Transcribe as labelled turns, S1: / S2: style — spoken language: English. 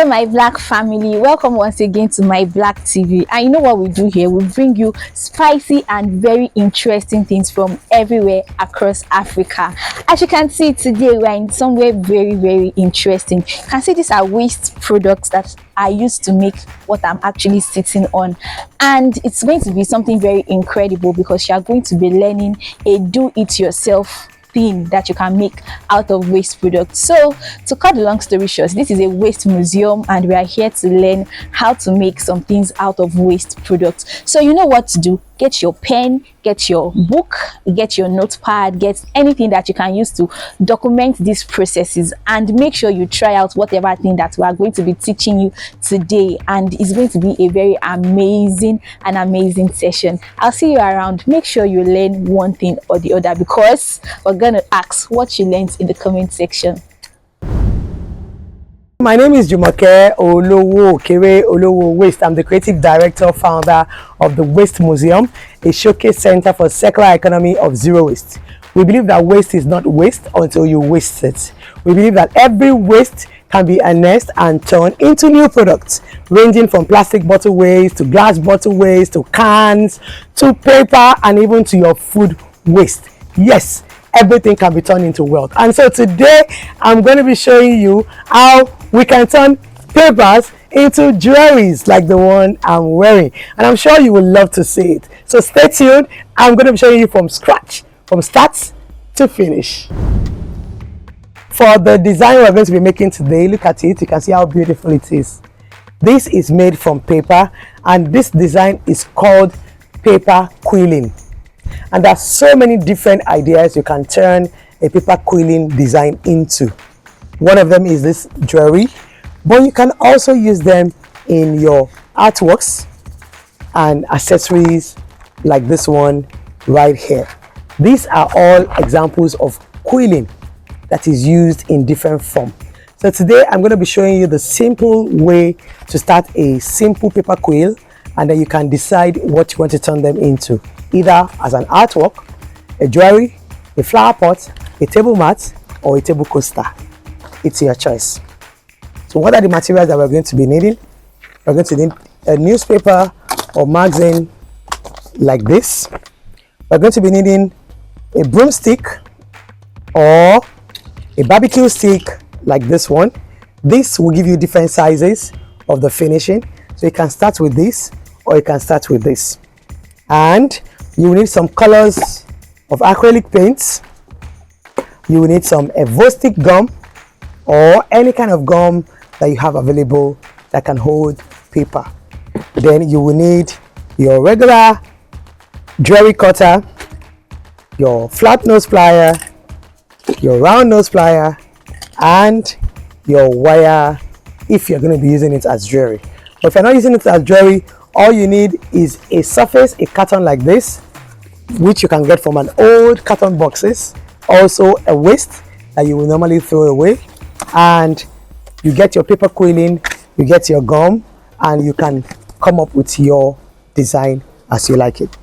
S1: my Black family, welcome once again to my Black TV. And you know what we do here? We bring you spicy and very interesting things from everywhere across Africa. As you can see today, we're in somewhere very interesting. You can see these are waste products that I used to make what I'm actually sitting on, and it's going to be something very incredible because you are going to be learning a do-it-yourself thing that you can make out of waste products. So to cut the long story short, this is a waste museum and we are here to learn how to make some things out of waste products. So you know what to do. Get your pen, get your book, get your notepad, get anything that you can use to document these processes, and make sure you try out whatever thing that we are going to be teaching you today. And it's going to be a very amazing session. I'll see you around. Make sure you learn one thing or the other, because we're going to ask what you learned in the comment section.
S2: My name is Olajumoke Olowookere Waste. I'm the creative director, founder of the Waste Museum, a showcase center for circular economy of zero waste. We believe that waste is not waste until you waste it. We believe that every waste can be harnessed and turned into new products, ranging from plastic bottle waste to glass bottle waste to cans to paper and even to your food waste. Yes, everything can be turned into wealth. And so today I'm going to be showing you how we can turn papers into jewelries like the one I'm wearing, and I'm sure you will love to see it. So stay tuned. I'm going to be showing you from scratch, from start to finish. For the design we're going to be making today, look at it. You can see how beautiful it is. This is made from paper, and this design is called paper quilling. And there's so many different ideas you can turn a paper quilling design into. One of them is this jewelry, but you can also use them in your artworks and accessories like this one right here. These are all examples of quilling that is used in different form. So today I'm going to be showing you the simple way to start a simple paper quill, and then you can decide what you want to turn them into, either as an artwork, a jewelry, a flower pot, a table mat, or a table coaster. It's your choice. So what are the materials that we're going to be needing? We're going to need a newspaper or magazine like this. We're going to be needing a broomstick or a barbecue stick like this one. This will give you different sizes of the finishing. So you can start with this or you can start with this. And you will need some colors of acrylic paints. You will need some evostick gum or any kind of gum that you have available that can hold paper. Then you will need your regular jewelry cutter, your flat nose plier, your round nose plier, and your wire if you're going to be using it as jewelry. But if you're not using it as jewelry, all you need is a surface, a carton like this, which you can get from an old carton boxes, also a waste that you will normally throw away, and you get your paper quilling, you get your gum, and you can come up with your design as you like it.